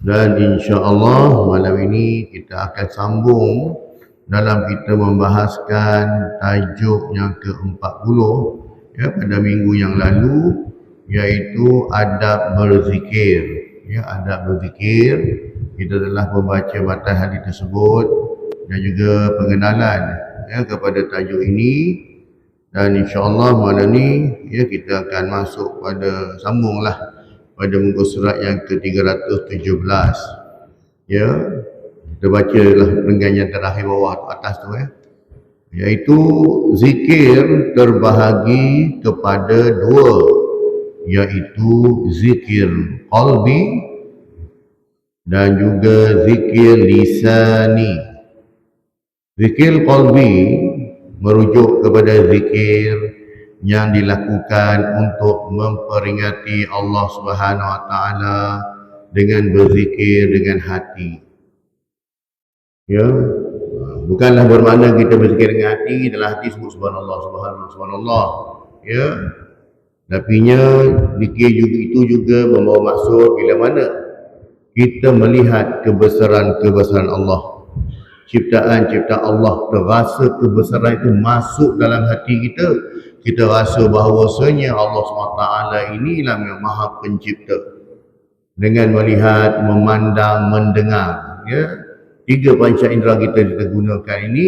Dan insya-Allah malam ini kita akan sambung dalam kita membahaskan tajuk yang ke-40 ya, pada minggu yang lalu, iaitu adab berzikir. Ya, adab berzikir. Kita telah membaca matan hadis tersebut dan juga pengenalan ya kepada tajuk ini. Dan insya-Allah malam ni ya kita akan masuk pada sambunglah pada muka surat yang ke-317. Ya, kita bacalah perenggan yang terakhir bawah atas tu ya. Iaitu zikir terbahagi kepada dua, iaitu zikir qalbi dan juga zikir lisani. Zikir qalbi merujuk kepada zikir yang dilakukan untuk memperingati Allah Subhanahu Wa Taala dengan berzikir dengan hati. Ya, bukanlah bermakna kita berzikir dengan hati, dalam hati sebut subhanallah, subhanallah, subhanallah. Ya, tapinya zikir juga itu juga membawa maksud bila mana kita melihat kebesaran Allah. Ciptaan Allah, terasa kebesaran itu masuk dalam hati kita. Kita rasa bahawasanya Allah SWT inilah yang Maha Pencipta. Dengan melihat, memandang, mendengar, ya, tiga panca indera kita gunakan ini,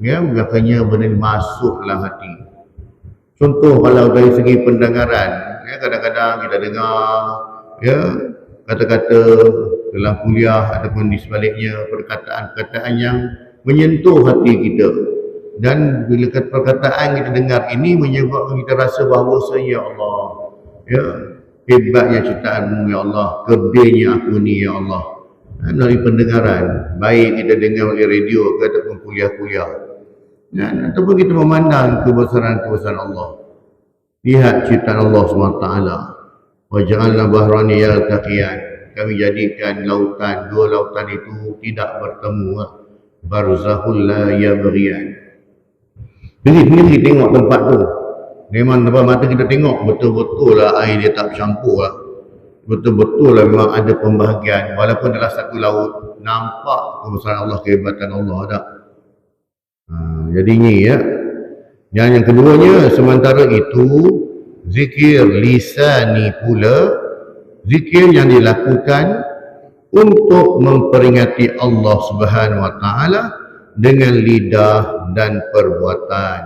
ya, makanya benda ini masuk dalam hati. Contoh kalau dari segi pendengaran, ya, kadang-kadang kita dengar, ya, kata-kata dalam kuliah ataupun di sebaliknya, perkataan-perkataan yang menyentuh hati kita. Dan bila perkataan kita dengar ini menyebabkan kita rasa bahawasanya ya Allah, ya, hebatnya ciptaanmu ya Allah, kerdilnya aku ni ya Allah. Dari pendengaran, baik kita dengar oleh radio ataupun kuliah-kuliah, ya, ataupun kita memandang kebesaran-kebesaran Allah. Lihat ciptaan Allah SWT. Wa ja'alna bahrani yaltaqiyan. Kami jadikan lautan, dua lautan itu tidak bertemu. Barzahul la yabghiyan. Jadi sendiri tengok tempat tu. Memang depan mata kita tengok betul-betul lah air dia tak bercampur lah. Betul-betul lah memang ada pembahagian. Walaupun dalam satu laut, nampak kebesaran Allah, kehebatan Allah tak? Jadi ni ya. Dan yang keduanya, sementara itu zikir lisani pula, zikir yang dilakukan untuk memperingati Allah Subhanahu Wa Taala dengan lidah dan perbuatan.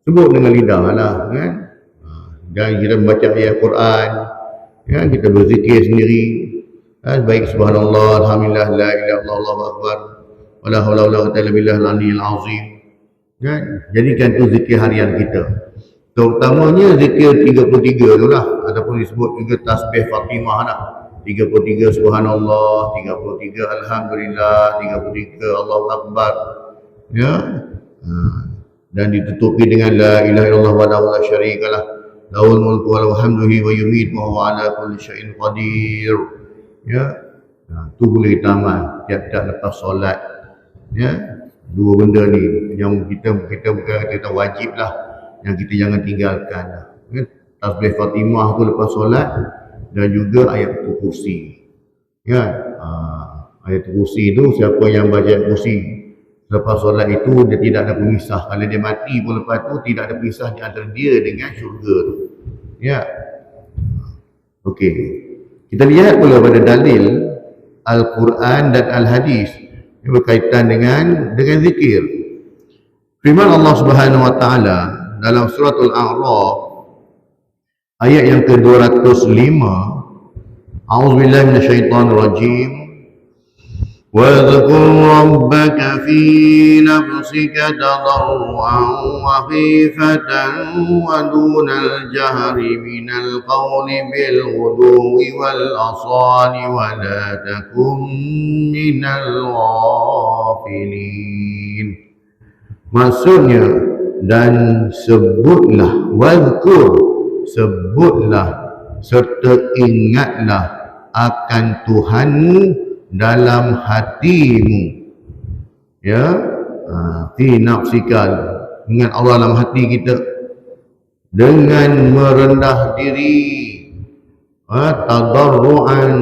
Sebut dengan lidah lah kan. Dan kita membaca ayat Quran, kan, kita berzikir sendiri, kan, baik subhanallah, alhamdulillah, la ilaha illallah, Allahu akbar, wala haula wala quwwata illa billahil aliyyil azim. Kan, jadikan tu zikir harian kita. Terutamanya zikir 33 tu lah, ataupun disebut juga tasbih Fatimah lah. 33 subhanallah, 33 alhamdulillah, 33 Allahu akbar. Ya. Dan ditutupi dengan la ilaha illallah wahdahu la syarikalah, lahul mulku wa lahul hamdu wa yumiitu wa huwa ala kulli syai'in qadir. Ya. Tu boleh kita amal tiap-tiap lepas solat. Ya. Dua benda ni yang kita bukan kita wajib lah, yang kita jangan tinggalkan. Ya. Tasbih Fatimah tu lepas solat, dan juga ayat kursi. Ya, ayat kursi itu siapa yang baca ayat kursi lepas solat itu dia tidak ada pemisah. Kalau dia mati pun lepas tu tidak ada pemisah di antara dia dengan syurga tu. Ya. Okey. Kita lihat pula pada dalil Al-Quran dan Al-Hadis yang berkaitan dengan zikir. Firman Allah Subhanahu Wa Taala dalam surah Al-A'raf ayat yang ke-205, A'udzubillahi minasyaitonir rajim. وَاذْكُرْ رَبَّكَ فِي نَفْسِكَ تَضَرُّعًا وَخِيفَةً وَدُونَ الْجَهْرِ مِنَ الْقَوْلِ بِالْغُدُوِّ وَالْآصَالِ وَلَا تَكُن مِّنَ الْغَافِلِينَ. Maksudnya, dan sebutlah, wadhkur, sebutlah serta ingatlah akan Tuhanmu dalam hatimu. Ya, fi nafsika, ingat Allah dalam hati kita dengan merendah diri, tadarruan,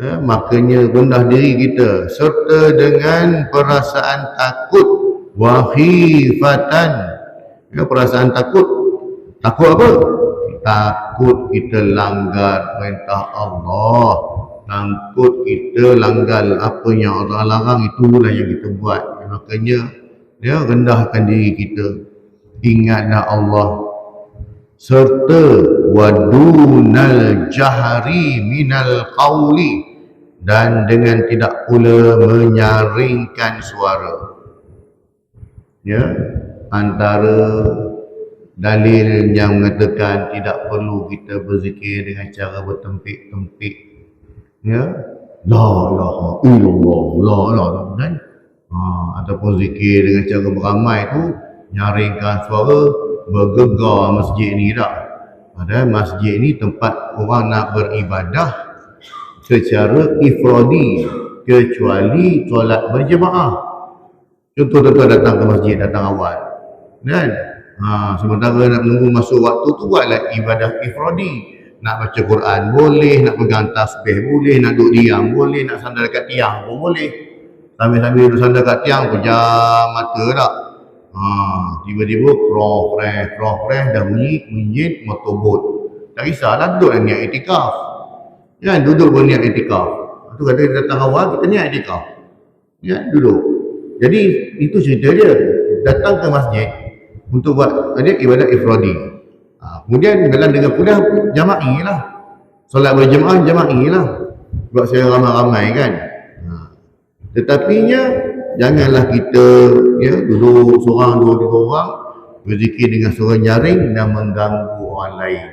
makanya rendah diri kita serta dengan perasaan takut wahifatan, perasaan takut apa? Takut kita langgar perintah Allah, takut kita langgar apa yang Allah larang, itulah yang kita buat. Makanya rendahkan diri kita, ingatlah Allah, serta wadunal jahri minal qawli, dan dengan tidak pula menyaringkan suara. Antara dalil yang mengatakan tidak perlu kita berzikir dengan cara bertempik-tempik, la ilaha illallah, la ilaha, kan? Ataupun zikir dengan cara beramai tu nyaringkan suara, bergegar masjid ni tak. Padahal masjid ni tempat orang nak beribadah secara ifradi, kecuali solat berjemaah. Contoh tuan datang ke masjid, datang awal, kan? Sementara nak menunggu masuk waktu tu, buatlah ibadah ifradi. Nak baca Quran boleh, nak pegang tasbih boleh, nak duduk diam boleh, nak sandar dekat tiang pun boleh. Sambil-sambil duduk sandar kat tiang, pejam mata tak? Tiba-tiba kroh preh dah bunyi minjit motorbot. Tak kisahlah, duduk dan niat itikaf. Duduk berniat itikaf. Tu kata dia datang awal, kita niat itikaf. Duduk. Jadi itu cerita dia. Datang ke masjid untuk buat ibadat ifradi. Kemudian dalam dengan kuliah jama'i lah. Solat berjemaah jama'i lah. Buat saya ramai-ramai kan. Tetapinya janganlah kita duduk seorang, dua orang berzikir dengan suara nyaring dan mengganggu orang lain.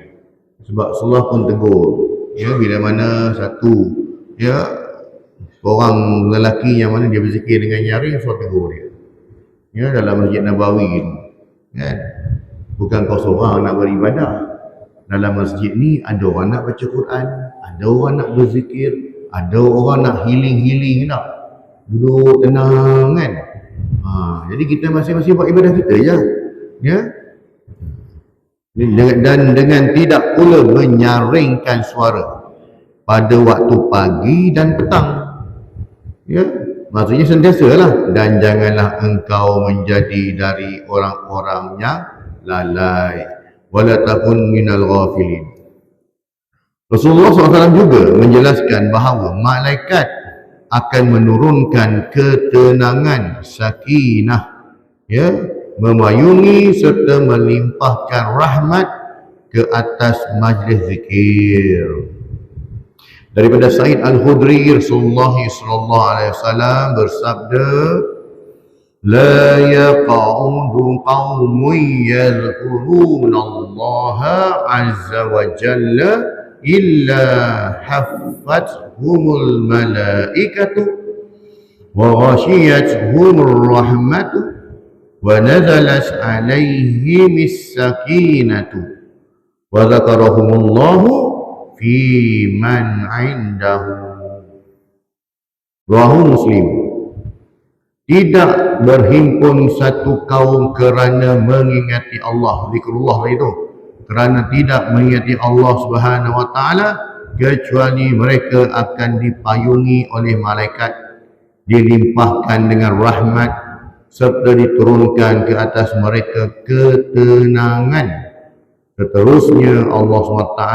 Sebab Allah pun tegur. Bila mana satu orang lelaki yang mana dia berzikir dengan nyaring, Allah tegur dia. Dalam Masjid Nabawi ni, kan? Bukan kau seorang nak beribadah. Dalam masjid ni ada orang nak baca Quran, ada orang nak berzikir, ada orang nak healing nak duduk tenang, kan? Jadi kita masing-masing buat ibadah kita je. Dan dengan tidak pula menyaringkan suara pada waktu pagi dan petang. Maksudnya sentiasalah. Dan janganlah engkau menjadi dari orang-orang yang lalai, wala takun minal ghafilin. Rasulullah SAW juga menjelaskan bahawa malaikat akan menurunkan ketenangan, sakinah, memayungi serta melimpahkan rahmat ke atas majlis zikir. Daripada Sa'id Al-Khudri, Rasulullah SAW bersabda, la yaqa'udu qawmun yadhkuruna Allah azza wa jalla illa haffathumul malaikatu wa ghashiyatuhumur rahmatu wa nazalat alaihimis sakinatu wa dzakarahumullahu fi man 'indahu. Rawahu Muslim. Tidak berhimpun satu kaum kerana mengingati Allah, zikrullah itu, kerana tidak mengingati Allah Subhanahu wa taala, kecuali mereka akan dipayungi oleh malaikat, dilimpahkan dengan rahmat serta diturunkan ke atas mereka ketenangan. Seterusnya Allah SWT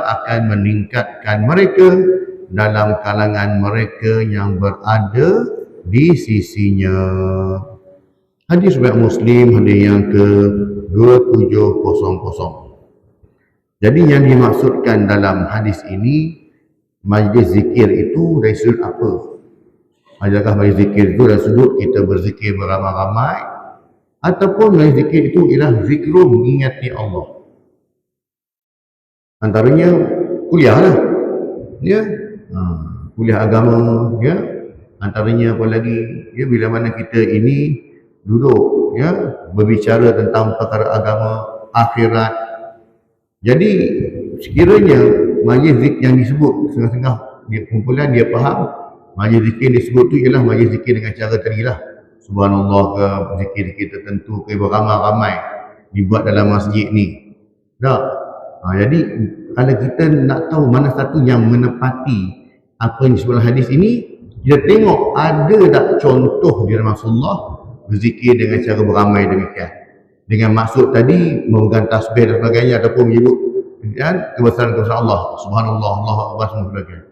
akan meningkatkan mereka dalam kalangan mereka yang berada di sisinya. Hadis riwayat Muslim, hadis yang ke-2700. Jadi yang dimaksudkan dalam hadis ini, majlis zikir itu dari sudut apa? Adakah majlis zikir itu dari sudut kita berzikir beramai-ramai, ataupun majlis zikir itu ialah zikrul mengingati Allah? Antaranya kuliah lah, kuliah agama, antaranya apa lagi, bila mana kita ini duduk, berbicara tentang perkara agama, akhirat. Jadi sekiranya majlis zikir yang disebut setengah-setengah kumpulan dia faham, majlis zikir disebut tu ialah majlis zikir dengan cara tadi lah, subhanallah ke, zikir-zikir tertentu ke, beramai-ramai dibuat dalam masjid ni. Tak? Jadi kalau kita nak tahu mana satu yang menepati apa yang disebut hadis ini, kita tengok ada tak contoh di Rasulullah berzikir dengan cara beramai demikian, dengan maksud tadi memegang tasbih dan sebagainya, ataupun menyebut kebesaran Allah, subhanallah, Allahu akbar dan sebagainya.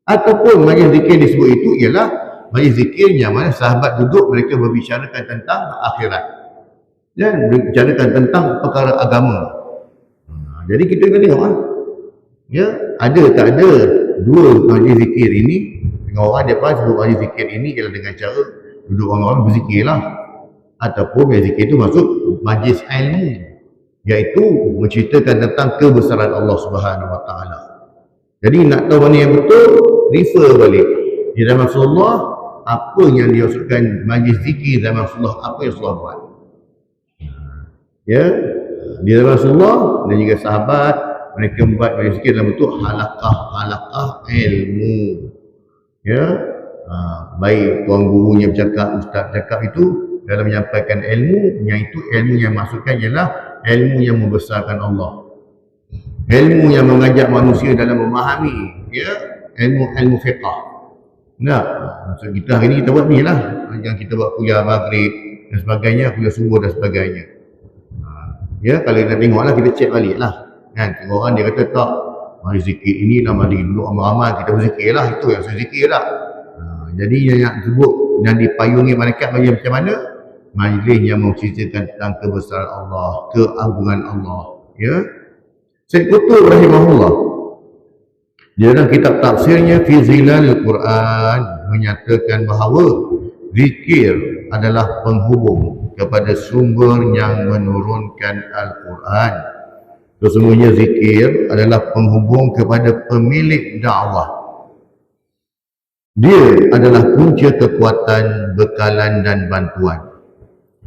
Ataupun majlis zikir disebut itu ialah majlis zikir yang mana sahabat duduk, mereka berbicarakan tentang akhirat dan berbicarakan tentang perkara agama. Jadi kita kena tengok ya, ada tak ada dua majlis zikir ini. Dengan orang dia pasti sebut majlis zikir ini ialah dengan cara duduk orang-orang berzikir lah, ataupun majlis zikir itu maksud majlis ilmu, iaitu menceritakan tentang kebesaran Allah Subhanahu Wa Taala. Jadi nak tahu mana yang betul, refer balik di zaman Rasulullah, apa yang dimaksudkan majlis zikir zaman Rasulullah, apa yang Rasulullah buat. Ya, di zaman Rasulullah dan juga sahabat, mereka membuat majlis zikir dalam bentuk halaqah ilmu. Ya, baik tuan gurunya bercakap, ustaz bercakap, itu dalam menyampaikan ilmu, yang itu ilmu yang maksudkan ialah ilmu yang membesarkan Allah, ilmu yang mengajak manusia dalam memahami, ya, ilmu fiqh. Nah, maksud kita hari ni kita buat ni lah, yang kita buat kuliah maghrib dan sebagainya, kuliah subuh dan sebagainya. Ya, kalau kita tengok lah, kita cek balik lah kan. Tengok orang dia kata tak, mari zikir ini lah, mari duduk ramai-ramai kita berzikir lah, itu yang saya zikir lah. Jadi yang disebut yang dipayungi malaikat bagi macam mana? Majlis yang menceritakan tentang kebesaran Allah, keagungan Allah. Ya, Syekh Qutb rahimahullah di dalam kitab tafsirnya Fi Zilalil Quran menyatakan bahawa zikir adalah penghubung kepada sumber yang menurunkan Al-Quran. Sesungguhnya zikir adalah penghubung kepada pemilik dakwah. Dia adalah punca kekuatan, bekalan dan bantuan.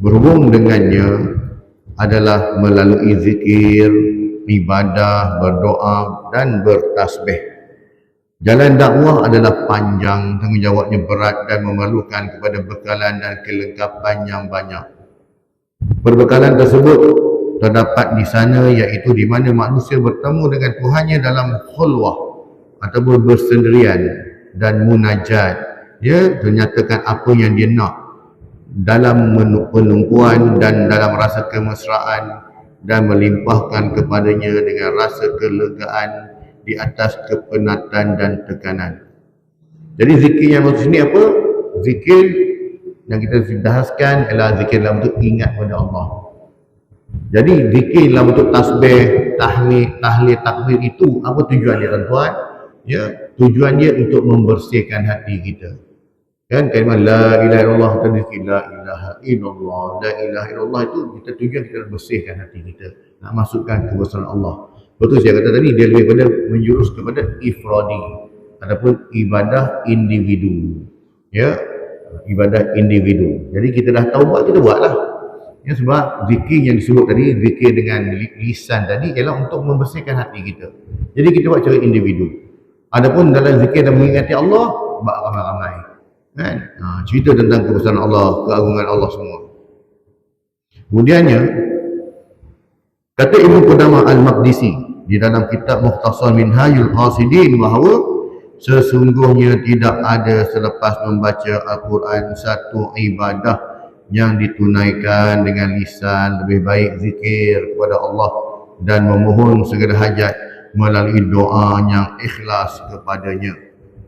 Berhubung dengannya adalah melalui zikir, ibadah, berdoa dan bertasbih. Jalan dakwah adalah panjang, tanggungjawabnya berat dan memerlukan kepada bekalan dan kelengkapan yang banyak. Perbekalan tersebut terdapat di sana, iaitu di mana manusia bertemu dengan Tuhannya dalam khulwah ataupun bersendirian dan munajat. Dia menyatakan apa yang dia nak dalam penumpuan dan dalam rasa kemesraan, dan melimpahkan kepadanya dengan rasa kelegaan di atas kepenatan dan tekanan. Jadi zikir yang maksud sini apa? Zikir yang kita bahaskan adalah zikir dalam bentuk ingat pada Allah. Jadi zikir dalam bentuk tasbih, tahmid, tahlil, takbir itu apa tujuan dia tuan-tuan? Ya, tujuan dia untuk membersihkan hati kita. Kan kalimah la ilaha illallah, tadi la ilaha illallah, la ilaha illallah itu kita tujuan kita bersihkan hati kita, nak masukkan kebesaran Allah. Betul saya kata tadi, dia lebih pada menjurus kepada ifradi ataupun ibadah individu. Ya, ibadah individu. Jadi kita dah tahu buat, kita buatlah. Ya, sebab zikir yang disebut tadi, zikir dengan lisan tadi ialah untuk membersihkan hati kita. Jadi kita buat cara individu. Adapun dalam zikir dan mengingati Allah, buat ramai-ramai. Kan? Cerita tentang kebesaran Allah, keagungan Allah semua. Kemudiannya, kata Ibnu Qudamah Al-Maqdisi di dalam kitab Mukhtasar Minhajul Qasidin bahawa sesungguhnya tidak ada selepas membaca Al-Quran satu ibadah yang ditunaikan dengan lisan lebih baik zikir kepada Allah dan memohon segala hajat melalui doa yang ikhlas kepadanya.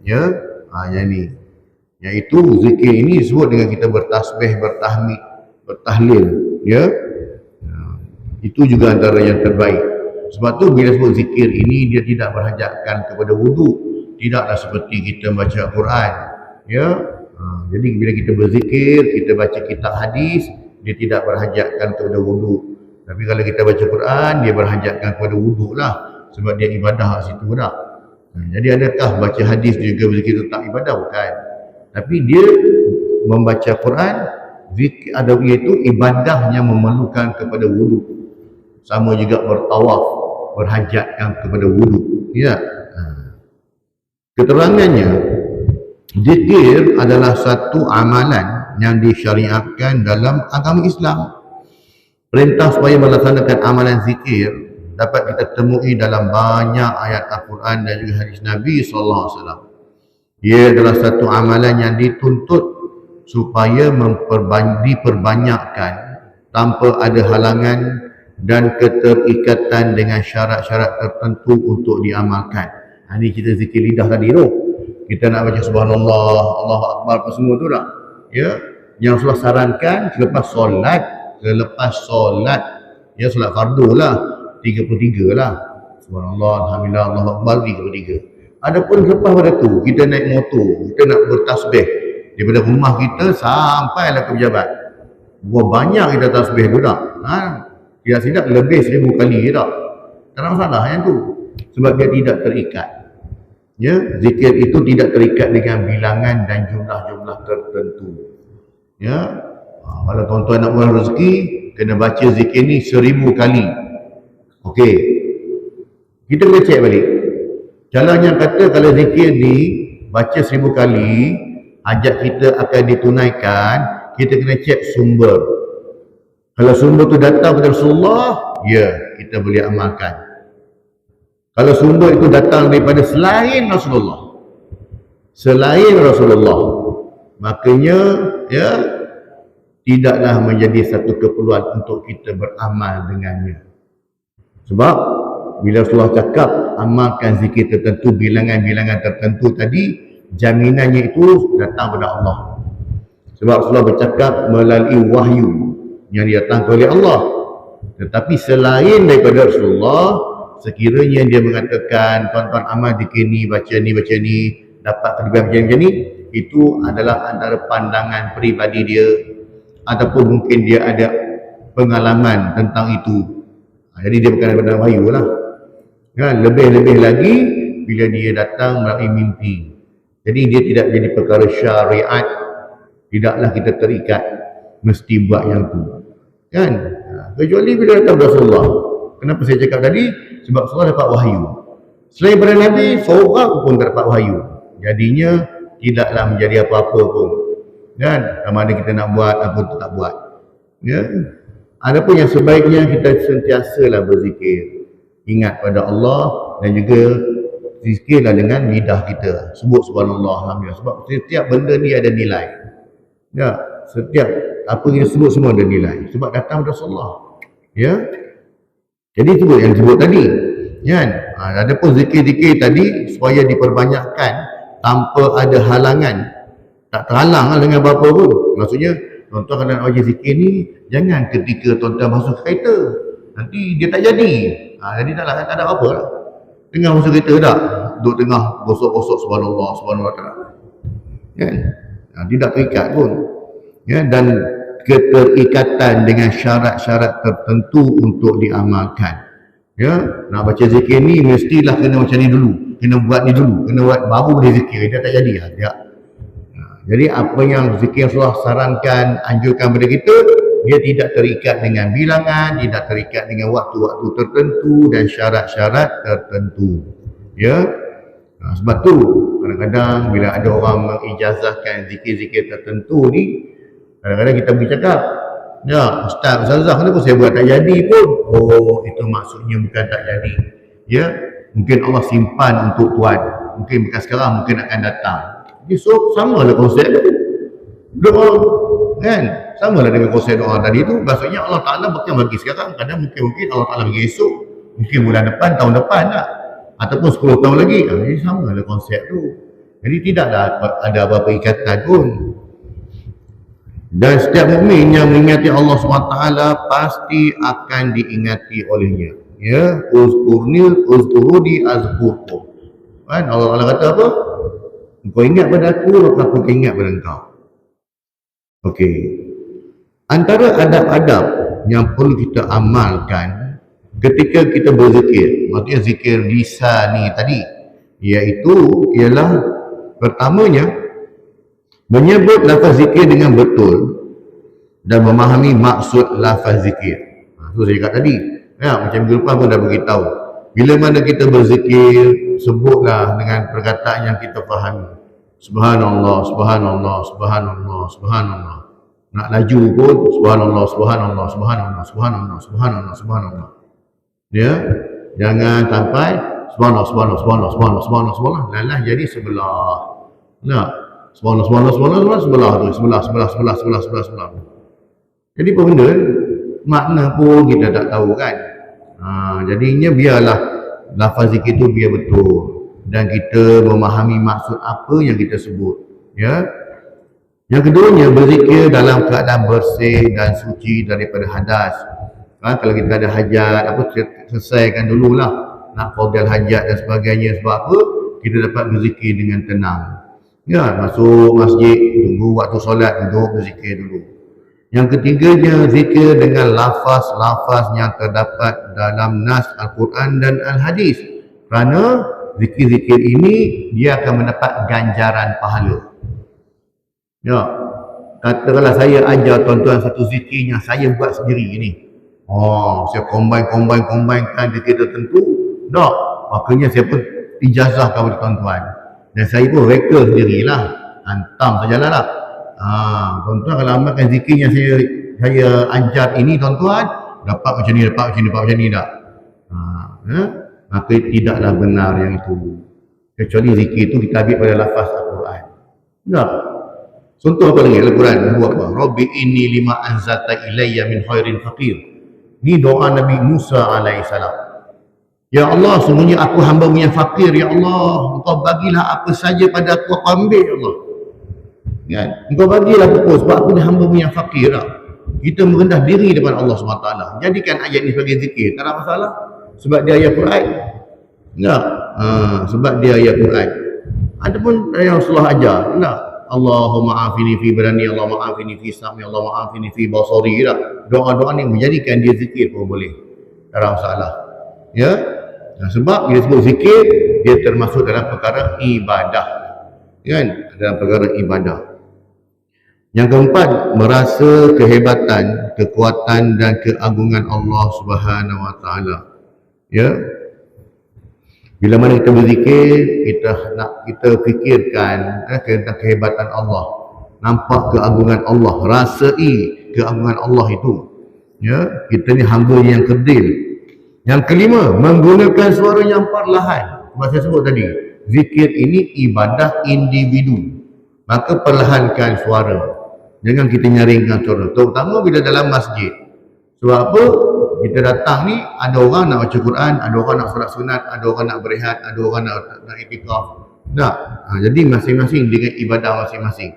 Ya, yang ini, iaitu zikir ini disebut dengan kita bertasbih, bertahmid, bertahlil. Ya, itu juga antara yang terbaik. Sebab tu bila sebut zikir ini, dia tidak berhajatkan kepada wudu. Tidaklah seperti kita baca Quran. Ya, jadi bila kita berzikir, kita baca kitab hadis, dia tidak berhajatkan kepada wudu. Tapi kalau kita baca Quran, dia berhajatkan kepada wudu lah, sebab dia ibadah kat situ tak. Jadi adakah baca hadis juga berzikir tentang ibadah? Bukan. Tapi dia membaca Quran, zikir ada, iaitu ibadah yang memerlukan kepada wudu. Sama juga bertawaf, berhajatkan kepada wudu. Ya. Keterangannya, zikir adalah satu amalan yang disyariatkan dalam agama Islam. Perintah supaya melaksanakan amalan zikir dapat kita temui dalam banyak ayat Al-Quran dan juga hadis Nabi SAW. Ia adalah satu amalan yang dituntut supaya diperbanyakkan tanpa ada halangan dan keterikatan dengan syarat-syarat tertentu untuk diamalkan. Ini kita zikir lidah tadi tu. Kita nak baca subhanallah, Allahu Akbar apa semua tu tak? Ya, yang Rasulullah sarankan selepas solat, ya solat fardu lah, 33 lah. Subhanallah, alhamdulillah, Allahu Akbar 33. Adapun lepas pada tu, kita naik motor, kita nak bertasbih daripada rumah kita sampailah ke pejabat. Berapa banyak kita tasbih tu tak? Tidak silap lebih 1000 kali tak? Tak ada masalah yang tu. Sebab dia tidak terikat. Ya, zikir itu tidak terikat dengan bilangan dan jumlah-jumlah tertentu. Ya, kalau tuan-tuan nak buat rezeki, kena baca zikir ni 1000 kali. Okey. Kita kena cek balik. Jalan yang kata kalau zikir ni baca 1000 kali, hajat kita akan ditunaikan, kita kena cek sumber. Kalau sumber tu datang daripada Rasulullah, ya, kita boleh amalkan. Kalau sumber itu datang daripada selain Rasulullah, makanya ya tidaklah menjadi satu keperluan untuk kita beramal dengannya. Sebab bila Rasulullah cakap amalkan zikir tertentu, bilangan-bilangan tertentu tadi, jaminannya itu datang pada Allah. Sebab Rasulullah bercakap melalui wahyu yang datang oleh Allah. Tetapi selain daripada Rasulullah, sekiranya dia mengatakan tuan-tuan amal zikir ni, baca ni, dapat kelebihan macam ni, itu adalah antara pandangan peribadi dia, ataupun mungkin dia ada pengalaman tentang itu. Jadi dia bukan daripada wahyu lah. Lebih-lebih lagi bila dia datang melalui mimpi. Jadi dia tidak jadi perkara syariat. Tidaklah kita terikat mesti buat yang tu. Kan? Kecuali bila datang Rasulullah. Kenapa saya cakap tadi? Sebab Rasulullah dapat wahyu. Selain daripada Nabi, seorang pun tak dapat wahyu. Jadinya tidaklah menjadi apa-apa pun. Kan? Sama ada kita nak buat apa tu tak buat. Ya. Adapun yang sebaiknya kita sentiasalah berzikir. Ingat pada Allah dan juga zikirlah dengan lidah kita. Sebut subhanallah, alhamdulillah. Sebab setiap benda ni ada nilai. Ya, setiap apa yang disebut semua ada nilai. Sebab datang dari Rasulullah. Ya. Jadi sebut yang disebut tadi. Kan? Adapun zikir-zikir tadi supaya diperbanyakkan tanpa ada halangan. Tak terhalang dengan apa-apa pun. Maksudnya, tuan-tuan kalau nak baca zikir ni, jangan ketika tuan-tuan masuk kereta. Nanti dia tak jadi. Jadi tak ada apa-apa lah. Tengah masuk kereta tak? Duduk tengah gosok-gosok subhanallah, subhanallah. Kan? Tidak terikat pun. Ya, dan keterikatan dengan syarat-syarat tertentu untuk diamalkan. Ya, nak baca zikir ni mestilah kena macam ni dulu. Kena buat ni dulu. Kena buat baru boleh zikir. Dia tak jadi lah. Jadi apa yang zikir Rasulullah sarankan, anjurkan kepada kita, dia tidak terikat dengan bilangan, tidak terikat dengan waktu-waktu tertentu dan syarat-syarat tertentu. Ya. Sebab tu kadang-kadang bila ada orang mengijazahkan zikir-zikir tertentu ni, kadang-kadang kita pergi cakap, ya Ustaz, Ustazah, kenapa saya buat tak jadi pun? Oh, itu maksudnya bukan tak jadi. Ya, mungkin Allah simpan untuk tuan. Mungkin bukan sekarang, mungkin akan datang. Jadi so, samalah konsep tu. Doa, kan? Samalah dengan konsep doa tadi tu. Maksudnya Allah Ta'ala bukan bagi sekarang. Kadang mungkin Allah Ta'ala bagi esok. Mungkin bulan depan, tahun depan lah. Ataupun 10 tahun lagi. Jadi samalah konsep tu. Jadi tidaklah ada apa-apa ikatan pun. Dan setiap mukmin yang mengingati Allah SWT pasti akan diingati olehnya. Ya, uzkuruni azkurkum. Kan Allah kata apa? Engkau ingat pada aku, maka aku ingat pada engkau. Okey. Antara adab-adab yang perlu kita amalkan ketika kita berzikir, maksudnya zikir lisan ni tadi, iaitu ialah pertamanya menyebut lafaz zikir dengan betul dan memahami maksud lafaz zikir. Itu saya cakap tadi. Ya, macam minggu lepas pun dah beritahu. Bila mana kita berzikir, sebutlah dengan perkataan yang kita fahami. Subhanallah, subhanallah, subhanallah, subhanallah. Nak laju pun subhanallah, subhanallah, subhanallah, subhanallah, subhanallah, subhanallah. Ya, jangan sampai subhanallah, subhanallah, subhanallah, subhanallah, subhanallah, subhanallah. Lalah jadi sebelah. Nah, sebelah. Jadi apa benda? Makna pun kita tak tahu kan. Jadinya biarlah lafaz zikir itu biar betul dan kita memahami maksud apa yang kita sebut. Ya. Yang keduanya, berzikir dalam keadaan bersih dan suci daripada hadas. Kalau kita ada hajat, selesaikan dululah. Nak qadal hajat dan sebagainya. Sebab apa? Kita dapat berzikir dengan tenang. Ya, masuk masjid, tunggu waktu solat, duduk berzikir dulu. Yang ketiganya, zikir dengan lafaz-lafaz yang terdapat dalam nas Al-Quran dan Al-Hadis. Kerana zikir-zikir ini, dia akan mendapat ganjaran pahala. Ya, katakanlah saya ajar tuan-tuan satu zikir yang saya buat sendiri ni. Saya combine-kan zikir tertentu. Tak, makanya saya pun ijazah kepada tuan-tuan. Dan saya pun reka sendirilah. Hantam sajalah lah. Tuan-tuan kalau amalkan zikir yang saya ajar ini tuan-tuan, dapat macam ni tak? Maka tidaklah benar yang itu. Kecuali zikir itu kita ambil pada lafaz Al-Quran. Tak? Contoh apa lagi Al-Quran? Buat apa? Rabbi inni lima anzalta ilayya min khairin faqir. Ini doa Nabi Musa alaihissalam. Ya Allah, semuanya aku hamba-Mu yang fakir. Ya Allah, Engkau bagilah apa saja pada aku ambil, ya Allah. Kan? Engkau bagilah pokok sebab aku ni hamba-Mu yang fakir. Kita merendah diri depan Allah SWT. Jadikan ayat ini sebagai zikir. Tak ada masalah. Sebab dia ayat Quran. Tak? Sebab dia ayat Quran. Adapun yang Rasulullah ajar. Tak? Allahumma afini fi badani, Allahumma afini fi sami, Allahumma afini fi basari. Doa-doa ni menjadikan dia zikir pun boleh. Tak ada masalah. Ya? Sebab bila sebut zikir, dia termasuk dalam perkara ibadah. Kan? Dalam perkara ibadah. Yang keempat, merasa kehebatan, kekuatan dan keagungan Allah Subhanahu Wa Taala. Ya? Bila mana kita berzikir, kita fikirkan tentang kehebatan Allah. Nampak keagungan Allah, rasai keagungan Allah itu. Ya, kita ni hamba yang kerdil. Yang kelima, menggunakan suara yang perlahan. Seperti saya sebut tadi, zikir ini ibadah individu. Maka perlahankan suara. Jangan kita nyaringkan suara. Terutama bila dalam masjid. Sebab apa? Kita datang ni, ada orang nak baca Quran, ada orang nak solat sunat, ada orang nak berehat, ada orang nak iktikaf. Tak. Jadi masing-masing dengan ibadah masing-masing.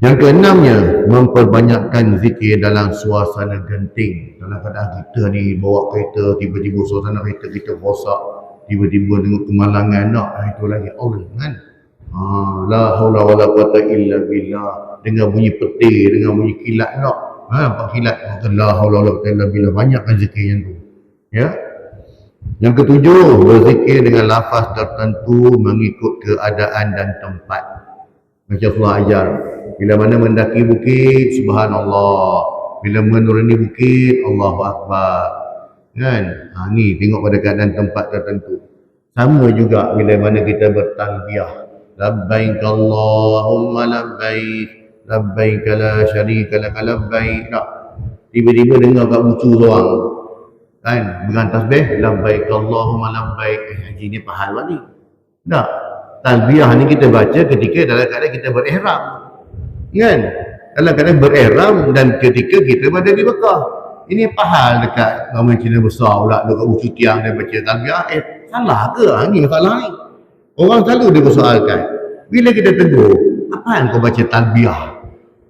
Yang keenamnya, memperbanyakkan zikir dalam suasana genting. Dalam keadaan kita ni bawa kereta, tiba-tiba suasana kereta kita rosak, tiba-tiba tengok kemalangan, itu lagi Allah kan. La haula wala quwata illa billah. Dengar bunyi petir, dengar bunyi kilat Pak kilat, la haula wala quwata illa billah. Banyakkan zikir yang tu. Ya. Yang ketujuh, berzikir dengan lafaz tertentu mengikut keadaan dan tempat. Macam Rasulullah ajar. Bila mana mendaki bukit, subhanallah. Bila menuruni bukit, Allahu Akbar. Kan? Ni tengok pada keadaan tempat tertentu. Sama juga bila mana kita bertalbiyah. Labbaik Allahumma labbaik. Labbaik la syarika lak labbaik. Tak. Tiba-tiba dengar kat bucu seorang. Kan? Dengan tasbih. Labbaik Allahumma labbaik. Haji ni pahal balik. Tak. Talbiyah ni kita baca ketika dalam keadaan kita berihram. Kan? Dalam keadaan berihram dan ketika kita berada di Mekah. Ini pahal dekat ramai Cina besar pula dekat bucu tiang dan baca talbiyah. Salah ke? Ini masalah ni. Orang selalu dia persoalkan. Bila kita tegur, apaan kau baca talbiyah?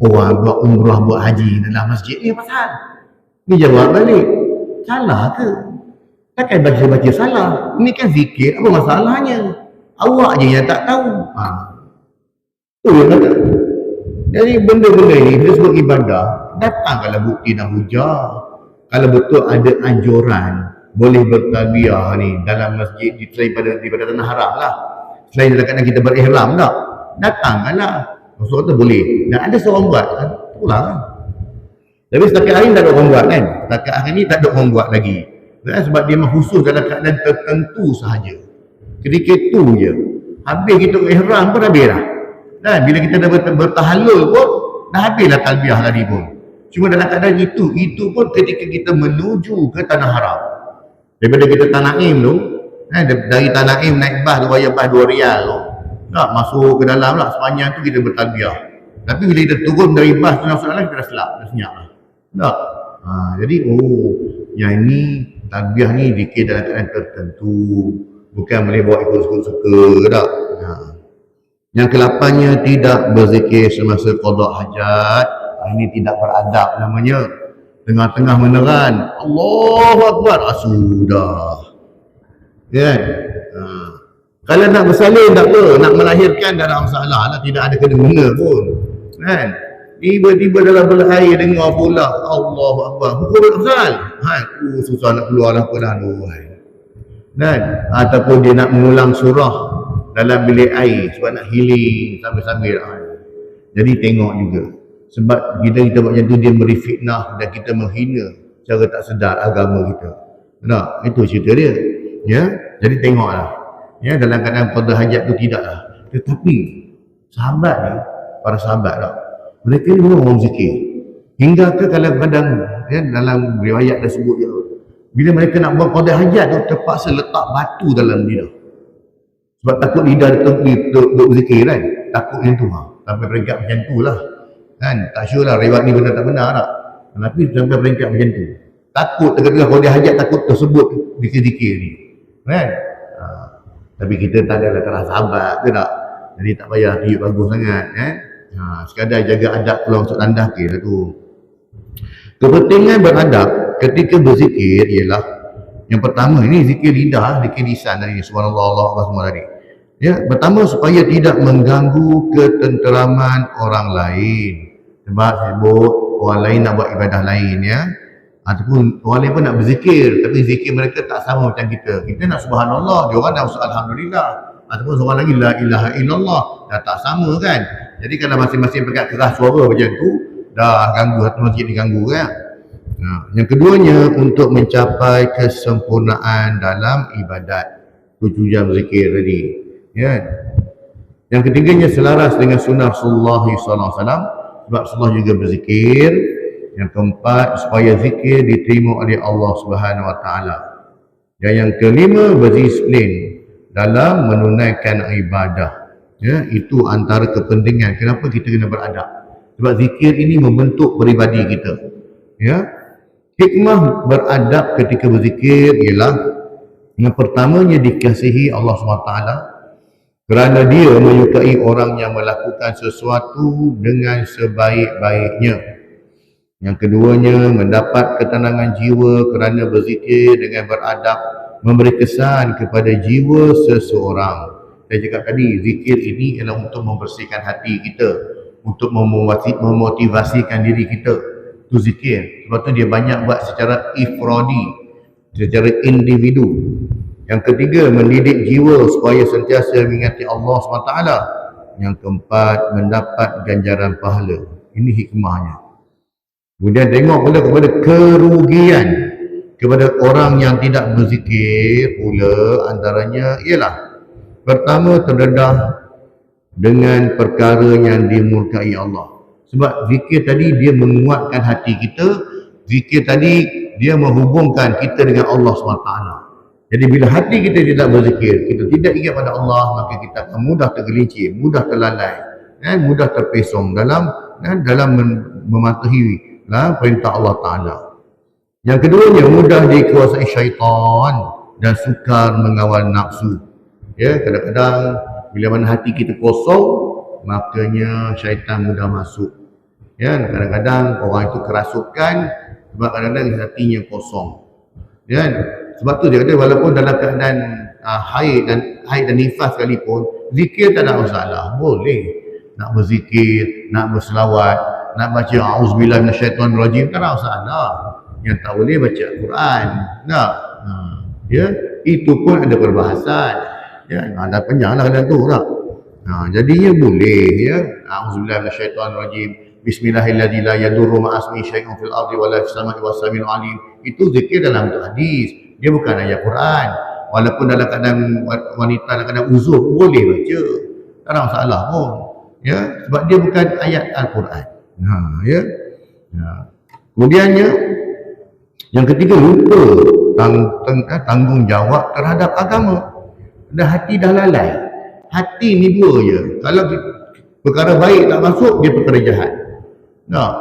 Orang buat umrah, buat haji dalam masjid ni pasal. Dia jawab balik. Salah ke? Takkan baca-baca salah. Ini kan zikir, apa masalahnya? Awak je yang tak tahu. Tu dia kata. Jadi benda-benda ni, bila sebut ibadah, datangkanlah bukti dan hujah. Kalau betul ada anjuran, boleh bertalbiyah ni dalam masjid, daripada tanah haram lah. Selain dalam keadaan kita berihram tak? Datangkanlah. Maksud kata boleh. Dan ada seorang buat, pulang kan. Tapi setakat hari ni tak ada orang buat kan. Setakat hari ni tak ada orang buat lagi. Sebab dia khusus dalam keadaan tertentu sahaja. Ketika itu je. Habis kita ihram pun habis dah. Dan bila kita dah bertahallul pun, dah habislah talbiyah tadi pun. Cuma dalam keadaan itu pun ketika kita menuju ke tanah haram. Daripada kita Tanaim tu, dari Tanaim naik bas, bayar bas 2 rial tu. Tak masuk ke dalam lah, sepanjang tu kita bertalbiah. Tapi bila kita turun dari bas tu masuk dalam, kita dah selap, dah senyap lah. Tak? Jadi yang ini talbiah ni zikir dalam keadaan tertentu, bukan boleh bawa ikut suka-suka, tak? Yang ke-8-nya, tidak berzikir semasa qada hajat. Ini tidak beradab namanya. Tengah-tengah meneran, Allahu Akbar, sudah. Kan? Kalau nak bersalin tak apa, nak melahirkan tak ada masalah lah, tidak ada kena-mena pun. Kan? Tiba-tiba dalam belah air dengar pula Allahu Akbar, hukum bersal. Susah nak keluar apa dah. Kan? Ataupun dia nak mengulang surah dalam bilik air sebab nak healing sambil-sambil. Jadi tengok juga. Sebab kita buat macam tu, dia beri fitnah dan kita menghina secara tak sedar agama kita. Tak? Itu cerita dia. Ya, jadi tengoklah. Ya, dalam keadaan qada hajat tu tidaklah. Tetapi sahabat ni, para sahabat tak, mereka ni memang orang zikir. Hingga ke kadang-kadang ya, dalam riwayat tersebut dia, bila mereka nak buat qada hajat tu, terpaksa letak batu dalam lidah. Sebab takut lidah duk berzikir kan. Takut yang tu sampai peringkat macam tu lah. Kan? Tak sure lah riwayat ni benar tak benar tak. Tapi sampai peringkat macam tu. Takut tengah-tengah qada hajat, takut tersebut zikir-zikir ni. Kan? Tapi kita tak ada keras sahabat ke tak? Jadi tak payah tiup bagus sangat. Sekadar jaga adab keluar masuk landas ke lah tu. Kepentingan beradab ketika berzikir ialah, yang pertama ini zikir lidah, zikir lisan tadi, subhanallah, Allah Akbar semua tadi. Ya, pertama supaya tidak mengganggu ketenteraman orang lain. Sebab sebut orang lain nak buat ibadah lain ya. Ataupun orang lain pun nak berzikir, tapi zikir mereka tak sama macam kita. Kita nak subhanallah, dia orang nak alhamdulillah. Ataupun seorang lagi la ilaha illallah, dah tak sama kan. Jadi kalau masing-masing pekat keras suara macam tu, dah ganggu, satu masjid diganggu kan. Yang keduanya, untuk mencapai kesempurnaan dalam ibadat. Tujuan berzikir tadi. Ya. Yang ketiganya, selaras dengan sunnah Rasulullah SAW. Sebab Rasulullah juga berzikir. Yang keempat, supaya zikir diterima oleh Allah Subhanahu Wa Taala. Dan yang kelima, berdisiplin dalam menunaikan ibadah. Ya, itu antara kepentingan kenapa kita kena beradab. Sebab zikir ini membentuk peribadi kita. Ya. Hikmah beradab ketika berzikir ialah, yang pertamanya dikasihi Allah SWT kerana dia menyukai orang yang melakukan sesuatu dengan sebaik-baiknya. Yang keduanya, mendapat ketenangan jiwa kerana berzikir dengan beradab memberi kesan kepada jiwa seseorang. Saya cakap tadi, zikir ini ialah untuk membersihkan hati kita, untuk memotivasikan diri kita. Itu zikir. Sebab tu dia banyak buat secara ifradi, secara individu. Yang ketiga, mendidik jiwa supaya sentiasa mengingati Allah SWT. Yang keempat, mendapat ganjaran pahala. Ini hikmahnya. Kemudian tengok pula kepada kerugian kepada orang yang tidak berzikir pula, antaranya ialah, pertama, terdedah dengan perkara yang dimurkai Allah. Sebab zikir tadi dia menguatkan hati kita, zikir tadi dia menghubungkan kita dengan Allah SWT. Jadi bila hati kita tidak berzikir, kita tidak ingat pada Allah, maka kita akan mudah tergelincir, mudah terlalai, dan mudah terpesong dalam mematuhi perintah Allah Ta'ala. Yang keduanya, mudah dikuasai syaitan dan sukar mengawal nafsu. Ya, kadang-kadang bila mana hati kita kosong, makanya syaitan mudah masuk. Ya, kadang-kadang orang itu kerasukan sebab kadang-kadang hatinya kosong. Ya, sebab tu dia kata walaupun dalam keadaan haid dan nifas sekalipun, zikir tak ada masalah, boleh. Nak berzikir, nak berselawat, nak baca a'udzubillahi minasyaitonirrajim, tak ada masalah. Yang tak boleh baca Al-Quran. Tak. Ya, itu pun ada perbahasan. Ya, ada panjanglah kadang tu tak. Jadinya boleh ya. A'udzubillahi minasyaitonirrajim. Bismillahirrahmanirrahim. La yadurru ma'asmi syai'un fil ardi wa la fis sama'i was-sami'ul 'alim. Itu zikir dalam hadis. Dia bukan ayat Quran. Walaupun dalam keadaan wanita dalam keadaan uzur boleh baca. Tak ada masalah pun. Ya, sebab dia bukan ayat Al-Quran. Ya. Kemudiannya, yang ketiga, lupa tanggungjawab terhadap agama. Dah hati dah lalai. Hati ni dua je. Kalau perkara baik tak masuk, dia perkara jahat. Tak.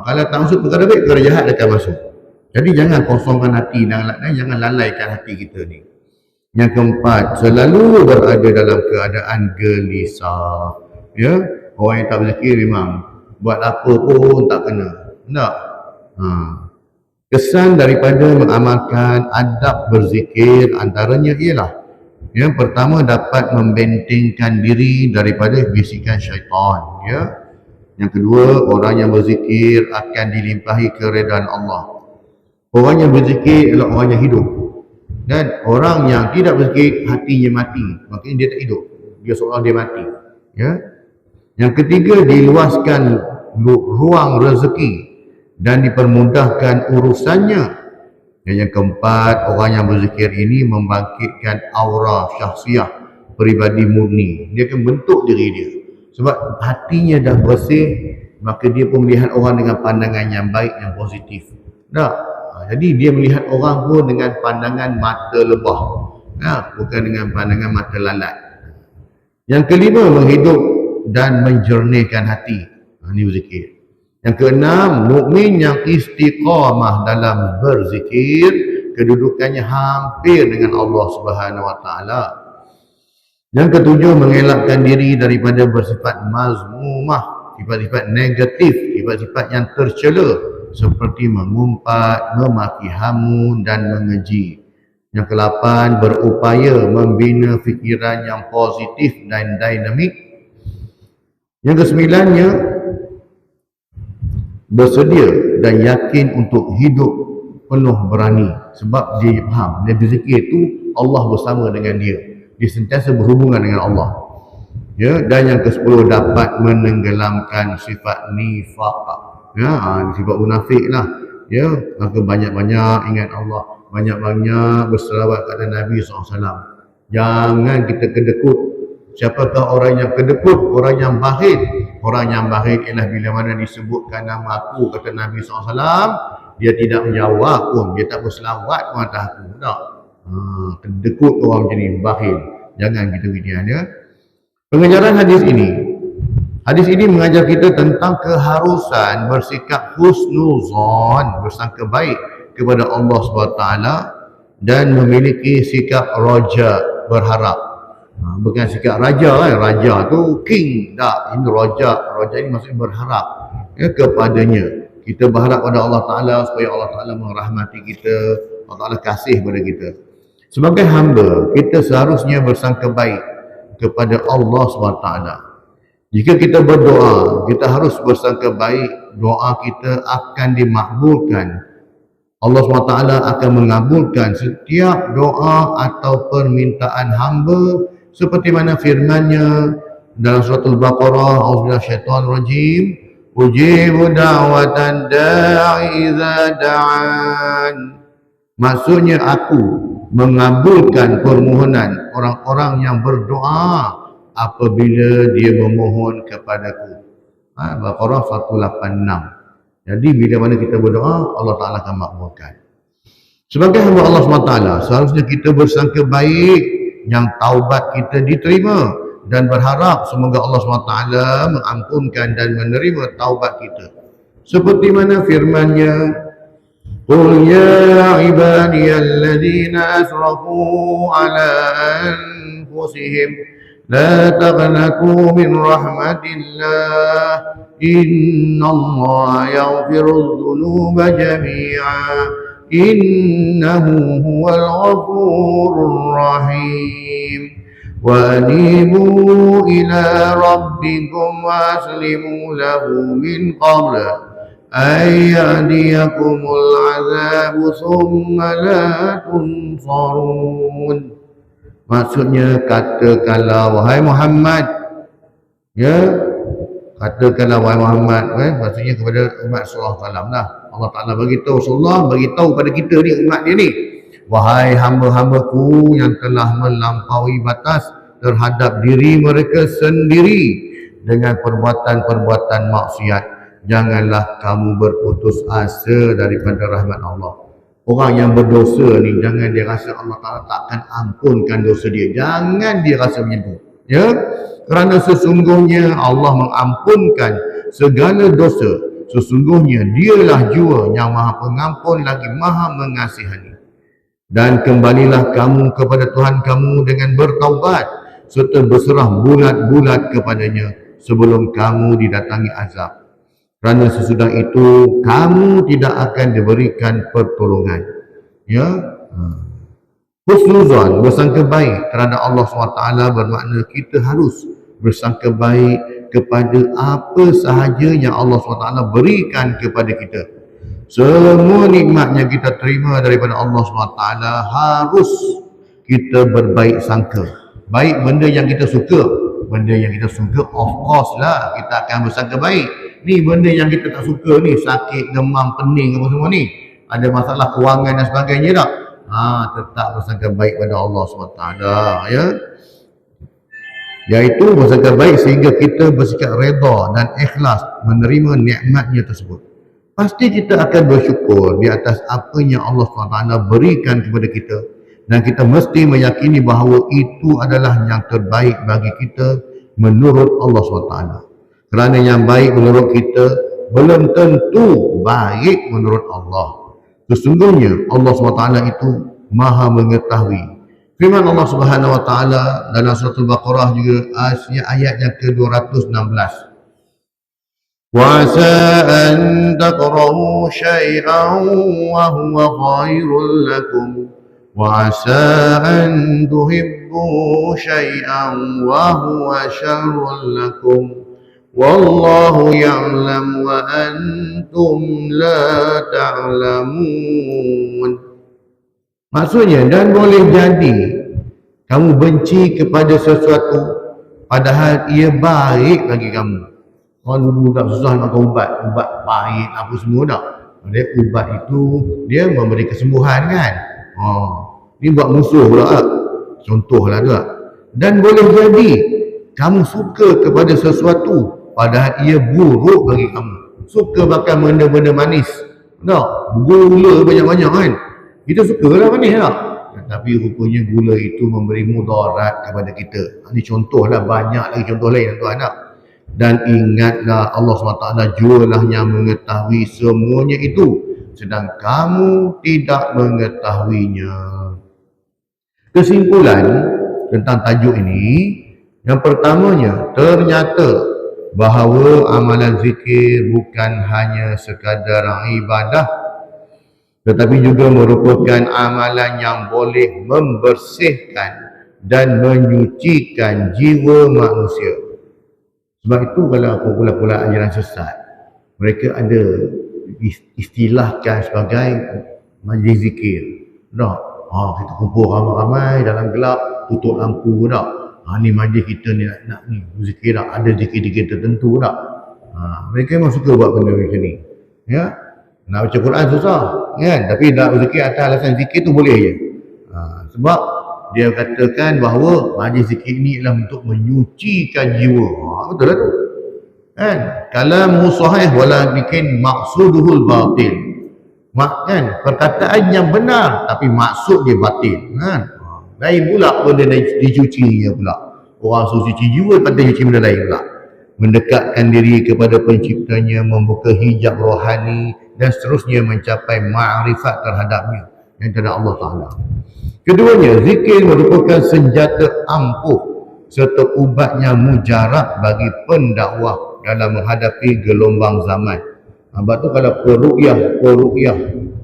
Kalau tak masuk perkara baik, perkara jahat akan masuk. Jadi jangan kosongkan hati dan jangan lalaikan hati kita ni. Yang keempat, selalu berada dalam keadaan gelisah. Ya, orang yang tak berzikir memang buat apa pun tak kena. Tak. Kesan daripada mengamalkan adab berzikir antaranya ialah yang pertama, dapat membentengkan diri daripada bisikan syaitan. Ya. Yang kedua, orang yang berzikir akan dilimpahi keredaan Allah. Orang yang berzikir adalah orang yang hidup. Dan orang yang tidak berzikir, hatinya mati. Maknanya dia tak hidup. Dia seolah dia mati. Ya. Yang ketiga, diluaskan ruang rezeki dan dipermudahkan urusannya. Dan yang keempat, orang yang berzikir ini membangkitkan aura syahsiah peribadi murni. Dia akan bentuk diri dia. Sebab hatinya dah bersih, maka dia pun melihat orang dengan pandangan yang baik, yang positif. Tak? Jadi dia melihat orang pun dengan pandangan mata lebah. Bukan dengan pandangan mata lalat. Yang kelima, menghidup dan menjernihkan hati. Ini berzikir. Yang keenam, mukmin yang istiqamah dalam berzikir, kedudukannya hampir dengan Allah Subhanahu Wa Taala. Yang ketujuh, mengelakkan diri daripada bersifat mazmumah, sifat-sifat negatif, sifat-sifat yang tercela seperti mengumpat, memaki hamun dan mengeji. Yang ke-8, berupaya membina fikiran yang positif dan dinamik. Yang ke-9-nya, bersedia dan yakin untuk hidup penuh berani. Sebab dia faham, dia berzikir itu Allah bersama dengan dia. Dia sentiasa berhubungan dengan Allah. Ya, dan yang ke-10, dapat menenggelamkan sifat nifaq. Ya, sifat munafik lah. Ya, maka banyak-banyak ingat Allah, banyak-banyak berselawat kepada Nabi SAW. Jangan kita kedekut. Siapakah orang yang kedekut? Orang yang bakhil. Orang yang bakhil ialah bila mana disebutkan nama aku, kata Nabi SAW, dia tidak menjawab pun, dia tak berselawat pun atas aku. Tak? Kedekut orang macam ni, bakhil. Jangan kita begini ya. Pengajaran hadis ini mengajar kita tentang keharusan bersikap husnuzon, bersangka baik kepada Allah SWT dan memiliki sikap raja, berharap. Bukan sikap raja kan, raja tu king, tak, ini raja ini maksudnya berharap ya, kepadanya. Kita berharap pada Allah Ta'ala supaya Allah Ta'ala merahmati kita, Allah Ta'ala kasih pada kita. Sebagai hamba, kita seharusnya bersangka baik kepada Allah SWT. Jika kita berdoa, kita harus bersangka baik doa kita akan dimakbulkan. Allah SWT akan mengabulkan setiap doa atau permintaan hamba seperti mana firman-Nya dalam surah Al-Baqarah, A'udzubillahi minasyaitonir rajim, ujibu da'watan da'i idza da'an. Maksudnya aku mengabulkan permohonan orang-orang yang berdoa apabila dia memohon kepadaku. Baqarah 186. Jadi bila mana kita berdoa, Allah Ta'ala akan makbulkan. Sebagai hamba Allah SWT, seharusnya kita bersangka baik yang taubat kita diterima dan berharap semoga Allah SWT mengampunkan dan menerima taubat kita. Seperti mana firman-Nya, Qul ya ibadiyalladzina asrafu ala anfusihim la taqnatu min rahmatillah innallaha yaghfirudz dzunuba jami'a innahu huwal ghafurur rahim wa anibu ila rabbikum waslimu lahu min qabl ayyadiyakumul azabu thumma la tunsarun. Maksudnya, katakanlah wahai Muhammad, ya, katakanlah wahai Muhammad, maksudnya kepada umat sallallahu alaihi wasallam lah. Allah Ta'ala beritahu, Rasulullah beritahu pada kita ni, umat dia ni, wahai hamba-hambaku yang telah melampaui batas terhadap diri mereka sendiri dengan perbuatan-perbuatan maksiat, janganlah kamu berputus asa daripada rahmat Allah. Orang yang berdosa ni, jangan dia rasa Allah Ta'ala takkan ampunkan dosa dia. Jangan dia rasa macam tu. Ya, kerana sesungguhnya Allah mengampunkan segala dosa. Sesungguhnya dialah jua yang maha pengampun lagi maha mengasihani. Dan kembalilah kamu kepada Tuhan kamu dengan bertaubat serta berserah bulat-bulat kepadanya sebelum kamu didatangi azab. Kerana sesudah itu kamu tidak akan diberikan pertolongan. Ya, husnuzan, bersangka baik terhadap Allah SWT bermakna kita harus bersangka baik kepada apa sahaja yang Allah SWT berikan kepada kita. Semua nikmat yang kita terima daripada Allah SWT harus kita berbaik sangka. Baik benda yang kita suka, benda yang kita suka of course lah kita akan bersangka baik. Ni benda yang kita tak suka ni, sakit, demam, pening apa semua ni, ada masalah kewangan dan sebagainya tak, tetap bersangka baik pada Allah SWT, ya, iaitu bersangka baik sehingga kita bersikap redha dan ikhlas menerima nikmatnya tersebut. Pasti kita akan bersyukur di atas apa yang Allah SWT berikan kepada kita, dan kita mesti meyakini bahawa itu adalah yang terbaik bagi kita menurut Allah SWT. Kerana yang baik menurut kita belum tentu baik menurut Allah. Sesungguhnya Allah SWT itu maha mengetahui. Firman Allah Subhanahu Wa Taala dalam surah Al-Baqarah juga ayat yang ke-216. وَعَسَىٰ أَن تَكْرَهُوا شَيْئًا وَهُوَ خَيْرٌ لَكُمْ وَعَسَىٰ أَن تُحِبُّوا شَيْئًا وَهُوَ شَرٌّ لَكُمْ وَاللَّهُ يَعْلَمُ وَأَنْتُمْ لَا تَعْلَمُونَ. Maksudnya, dan boleh jadi kamu benci kepada sesuatu padahal ia baik bagi kamu. Orang dulu tak susah nak makan ubat baik apa semua tak. Dia ubat itu dia memberi kesembuhan kan. Ni buat musuh pula tak? Contohlah tu tak. Dan boleh jadi kamu suka kepada sesuatu padahal ia buruk bagi kamu. Suka makan benda-benda manis tak? Gula banyak-banyak kan. Kita sukalah manis tak? Tapi rupanya gula itu memberi mudarat kepada kita. Ini contohlah, banyak lagi contoh lain tuan tak? Dan ingatlah Allah SWT jualah yang mengetahui semuanya itu, sedang kamu tidak mengetahuinya. Kesimpulan tentang tajuk ini, yang pertamanya, ternyata bahawa amalan zikir bukan hanya sekadar ibadah, tetapi juga merupakan amalan yang boleh membersihkan dan menyucikan jiwa manusia. Sebab itu kalau pula ajaran sesat, mereka ada istilahkan sebagai majlis zikir. Tak? Kita kumpul ramai-ramai dalam gelap, tutup lampu tak? Ni majlis kita ni nak ni zikir tak? Ada zikir-zikir tertentu tak? Mereka memang suka buat benda macam ni. Ya? Nak baca Quran susah, kan? Tapi nak berzikir atas alasan zikir tu boleh je. Sebab dia katakan bahawa majlis zikir ni ialah untuk menyucikan jiwa. Betul lah tu. Kan? Kalam sahih walakin maqsuduhul batil. Kan? Perkataan yang benar tapi maksud dia batil. Kan? Lain pula benda dicucinya pula. Orang suci jiwa pada cuci benda lain pula. Mendekatkan diri kepada penciptanya, membuka hijab rohani dan seterusnya mencapai ma'rifat terhadapnya yang terhadap Allah Ta'ala. Keduanya, zikir merupakan senjata ampuh serta ubat yang mujarab bagi pendakwah dalam menghadapi gelombang zaman. Sebab tu kalau peruqyah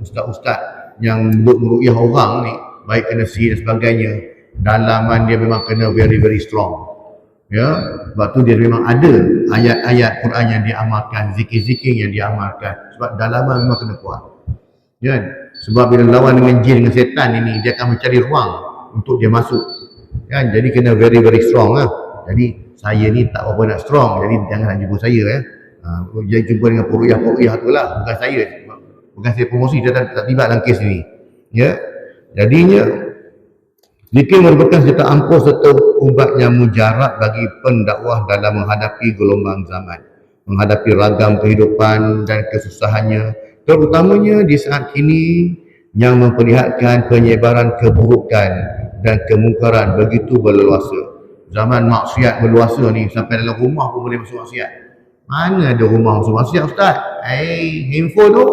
ustaz-ustaz yang meruqyah orang ni, baik kena sihir dan sebagainya, dalaman dia memang kena very very strong. Ya, sebab tu dia memang ada ayat-ayat Quran yang diamalkan, zikir-zikir yang diamalkan. Sebab dalaman memang kena kuat. Ya, sebab bila lawan dengan jin, dengan setan ini, dia akan mencari ruang untuk dia masuk. Kan? Jadi kena very very strong lah. Jadi saya ni tak apa nak strong, jadi jangan nak jumpa saya ya. Jangan jumpa dengan peruqyah tu lah, bukan saya. Bukan saya promosi, dia tak terlibat dalam kes ni. Ya. Jadinya zikir merupakan senjata ampuh serta ubat yang mujarab bagi pendakwah dalam menghadapi gelombang zaman, menghadapi ragam kehidupan dan kesusahannya, terutamanya di saat kini yang memperlihatkan penyebaran keburukan dan kemungkaran begitu berleluasa. zaman maksiat berluasa ni, sampai dalam rumah pun boleh masuk maksiat. Mana ada rumah masuk maksiat, Ustaz? Handphone tu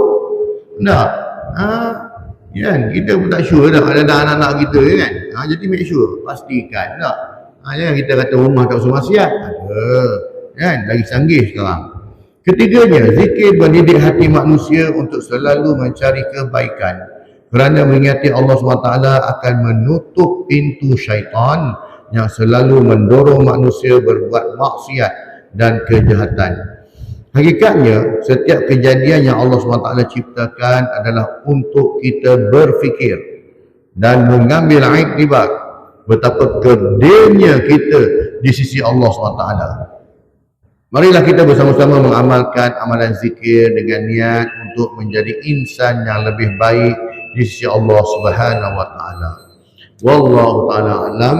nak kan, kita pun tak sure dah ada anak-anak kita kan. Jadi make sure, pastikan tak. Jangan kita kata rumah tak masuk maksiat. Ada kan, lagi canggih sekarang. Ketiganya, zikir mendidik hati manusia untuk selalu mencari kebaikan, kerana mengingati Allah SWT akan menutup pintu syaitan yang selalu mendorong manusia berbuat maksiat dan kejahatan. Hakikatnya, setiap kejadian yang Allah SWT ciptakan adalah untuk kita berfikir dan mengambil iktibar betapa gedenya kita di sisi Allah SWT. Marilah kita bersama-sama mengamalkan amalan zikir dengan niat untuk menjadi insan yang lebih baik di sisi Allah Subhanahu wa taala. Wallahu taala alam.